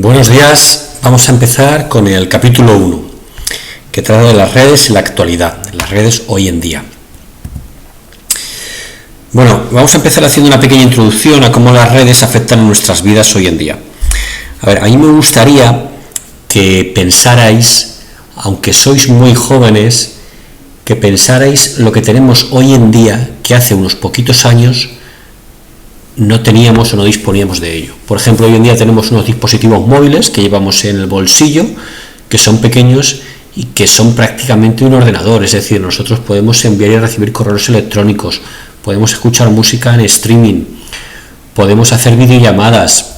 Buenos días, vamos a empezar con el capítulo 1, que trata de las redes en la actualidad, las redes hoy en día. Bueno, vamos a empezar haciendo una pequeña introducción a cómo las redes afectan nuestras vidas hoy en día. A ver, a mí me gustaría que pensarais, aunque sois muy jóvenes, que pensarais lo que tenemos hoy en día, que hace unos poquitos años no teníamos o no disponíamos de ello. Por ejemplo, hoy en día tenemos unos dispositivos móviles que llevamos en el bolsillo, que son pequeños y que son prácticamente un ordenador, es decir, nosotros podemos enviar y recibir correos electrónicos, podemos escuchar música en streaming, podemos hacer videollamadas,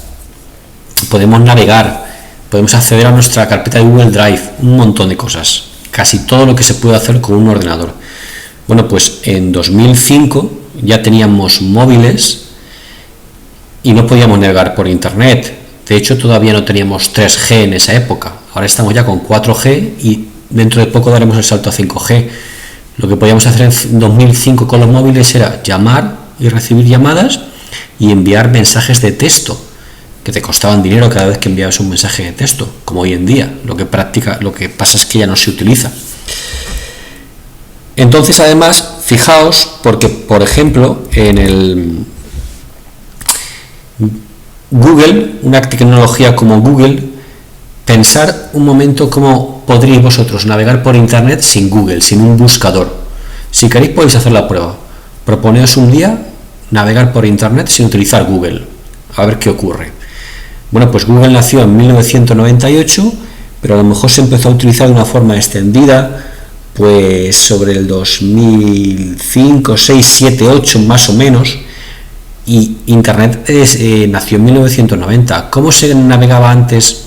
podemos navegar, podemos acceder a nuestra carpeta de Google Drive, un montón de cosas, casi todo lo que se puede hacer con un ordenador. Bueno, pues en 2005 ya teníamos móviles y no podíamos navegar por internet. De hecho, todavía no teníamos 3G en esa época. Ahora estamos ya con 4G y dentro de poco daremos el salto a 5G. Lo que podíamos hacer en 2005 con los móviles era llamar y recibir llamadas y enviar mensajes de texto, que te costaban dinero cada vez que enviabas un mensaje de texto, como hoy en día. Lo que pasa es que ya no se utiliza. Entonces, además, fijaos, porque, por ejemplo, en el Google, una tecnología como Google, pensar un momento cómo podríais vosotros navegar por internet sin Google, sin un buscador. Si queréis podéis hacer la prueba. Proponeos un día navegar por internet sin utilizar Google, a ver qué ocurre. Bueno, pues Google nació en 1998, pero a lo mejor se empezó a utilizar de una forma extendida pues sobre el 2005, 6, 7, 8 más o menos. Y Internet nació en 1990. ¿Cómo se navegaba antes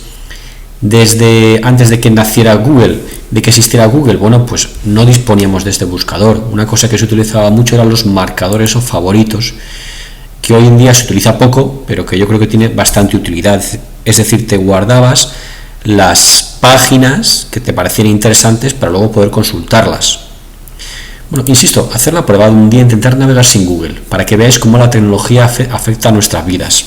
de que naciera Google, de que existiera Google? Bueno, pues no disponíamos de este buscador. Una cosa que se utilizaba mucho eran los marcadores o favoritos, que hoy en día se utiliza poco, pero que yo creo que tiene bastante utilidad. Es decir, te guardabas las páginas que te parecían interesantes para luego poder consultarlas. Bueno, insisto, hacer la prueba de un día, intentar navegar sin Google, para que veáis cómo la tecnología afecta a nuestras vidas.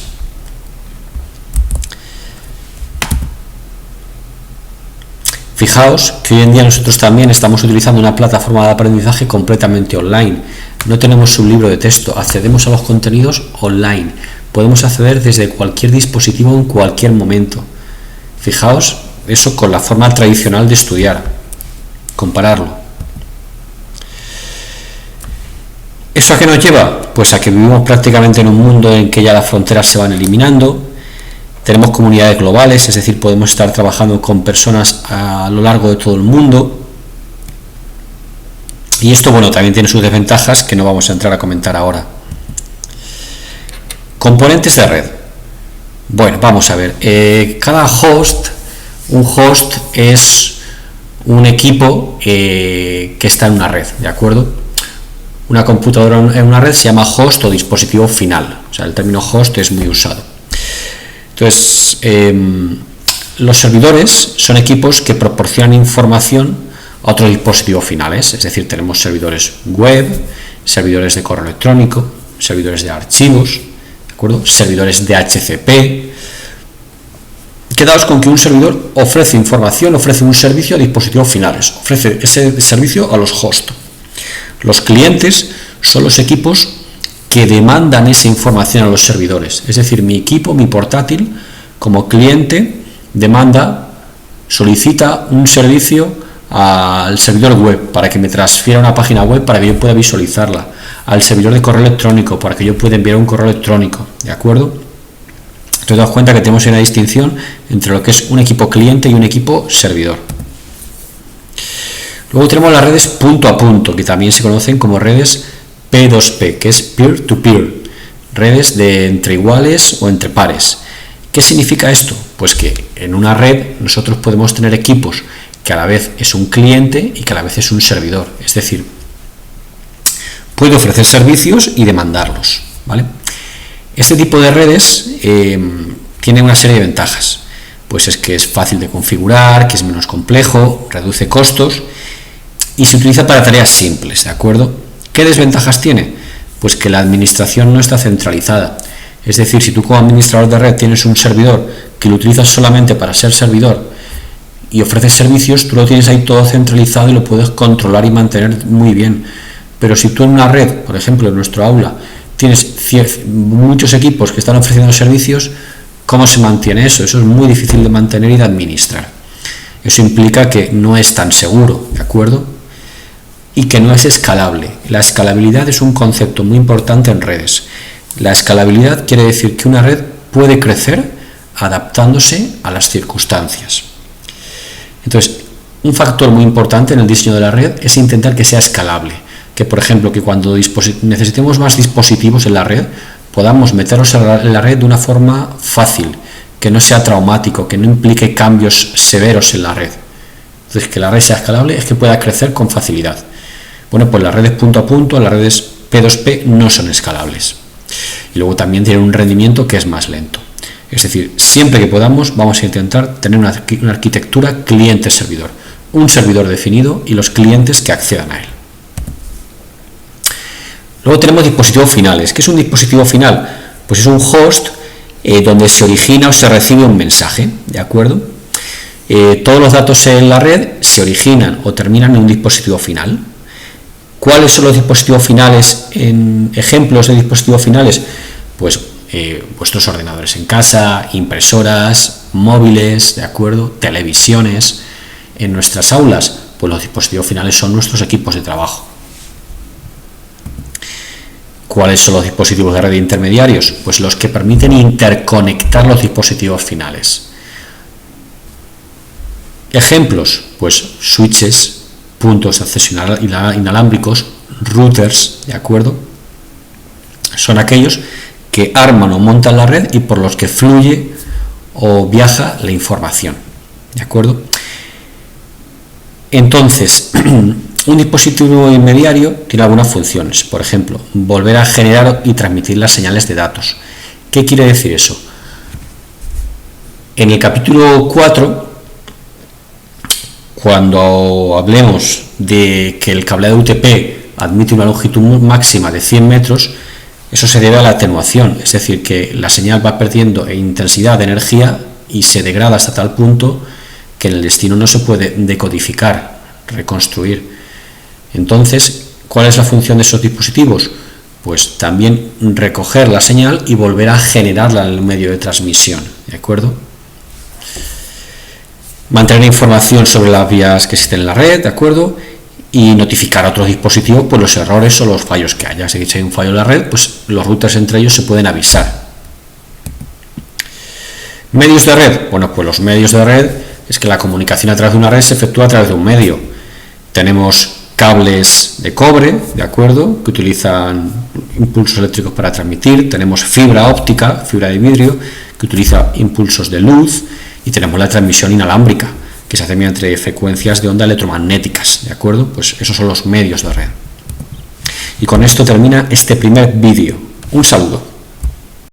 Fijaos que hoy en día nosotros también estamos utilizando una plataforma de aprendizaje completamente online. No tenemos un libro de texto, accedemos a los contenidos online. Podemos acceder desde cualquier dispositivo en cualquier momento. Fijaos eso con la forma tradicional de estudiar, compararlo. ¿Eso a qué nos lleva? Pues a que vivimos prácticamente en un mundo en que ya las fronteras se van eliminando, tenemos comunidades globales, es decir, podemos estar trabajando con personas a lo largo de todo el mundo. Y esto, bueno, también tiene sus desventajas que no vamos a entrar a comentar ahora. Componentes de red. Bueno, vamos a ver. Cada un host es un equipo que está en una red, ¿de acuerdo? Una computadora en una red se llama host o dispositivo final. O sea, el término host es muy usado. Entonces, los servidores son equipos que proporcionan información a otros dispositivos finales. Es decir, tenemos servidores web, servidores de correo electrónico, servidores de archivos, ¿de acuerdo? Servidores DHCP. Quedaos con que un servidor ofrece información, ofrece un servicio a dispositivos finales, ofrece ese servicio a los hosts. Los clientes son los equipos que demandan esa información a los servidores. Es decir, mi equipo, mi portátil, como cliente, solicita un servicio al servidor web para que me transfiera una página web para que yo pueda visualizarla, al servidor de correo electrónico para que yo pueda enviar un correo electrónico, ¿de acuerdo? Te das cuenta que tenemos una distinción entre lo que es un equipo cliente y un equipo servidor. Luego tenemos las redes punto a punto, que también se conocen como redes P2P, que es peer-to-peer, redes de entre iguales o entre pares. ¿Qué significa esto? Pues que en una red nosotros podemos tener equipos que a la vez es un cliente y que a la vez es un servidor, es decir, puede ofrecer servicios y demandarlos, ¿vale? Este tipo de redes tiene una serie de ventajas, pues es que es fácil de configurar, que es menos complejo, reduce costos y se utiliza para tareas simples, ¿de acuerdo? ¿Qué desventajas tiene? Pues que la administración no está centralizada. Es decir, si tú como administrador de red tienes un servidor que lo utilizas solamente para ser servidor y ofreces servicios, tú lo tienes ahí todo centralizado y lo puedes controlar y mantener muy bien. Pero si tú en una red, por ejemplo en nuestro aula, tienes muchos equipos que están ofreciendo servicios, ¿cómo se mantiene eso? Eso es muy difícil de mantener y de administrar. Eso implica que no es tan seguro, ¿de acuerdo? Y que no es escalable. La escalabilidad es un concepto muy importante en redes. La escalabilidad quiere decir que una red puede crecer adaptándose a las circunstancias. Entonces, un factor muy importante en el diseño de la red es intentar que sea escalable. Que, por ejemplo, que cuando necesitemos más dispositivos en la red, podamos meterlos en la red de una forma fácil, que no sea traumático, que no implique cambios severos en la red. Entonces, que la red sea escalable es que pueda crecer con facilidad. Bueno, pues las redes punto a punto, las redes P2P no son escalables. Y luego también tienen un rendimiento que es más lento. Es decir, siempre que podamos vamos a intentar tener una arquitectura cliente-servidor. Un servidor definido y los clientes que accedan a él. Luego tenemos dispositivos finales. ¿Qué es un dispositivo final? Pues es un host donde se origina o se recibe un mensaje, ¿de acuerdo? Todos los datos en la red se originan o terminan en un dispositivo final. ¿Cuáles son los dispositivos finales? En ejemplos de dispositivos finales, pues vuestros ordenadores en casa, impresoras, móviles, ¿de acuerdo? Televisiones. En nuestras aulas, pues los dispositivos finales son nuestros equipos de trabajo. ¿Cuáles son los dispositivos de red intermediarios? Pues los que permiten interconectar los dispositivos finales. Ejemplos, pues switches, puntos de acceso inalámbricos, routers, ¿de acuerdo? Son aquellos que arman o montan la red y por los que fluye o viaja la información, ¿de acuerdo? Entonces, un dispositivo intermediario tiene algunas funciones, por ejemplo, volver a generar y transmitir las señales de datos. ¿Qué quiere decir eso? En el capítulo 4, cuando hablemos de que el cableado UTP admite una longitud máxima de 100 metros, eso se debe a la atenuación, es decir, que la señal va perdiendo intensidad de energía y se degrada hasta tal punto que en el destino no se puede decodificar, reconstruir. Entonces, ¿cuál es la función de esos dispositivos? Pues también recoger la señal y volver a generarla en el medio de transmisión, ¿de acuerdo? Mantener información sobre las vías que existen en la red, ¿de acuerdo? Y notificar a otros dispositivos por los errores o los fallos que haya. Si hay un fallo en la red, pues los routers entre ellos se pueden avisar. Medios de red. Bueno, pues los medios de red es que la comunicación a través de una red se efectúa a través de un medio. Tenemos cables de cobre, ¿de acuerdo?, que utilizan impulsos eléctricos para transmitir. Tenemos fibra óptica, fibra de vidrio, que utiliza impulsos de luz. Y tenemos la transmisión inalámbrica, que se hace mediante frecuencias de onda electromagnéticas, ¿de acuerdo? Pues esos son los medios de red. Y con esto termina este primer vídeo. Un saludo.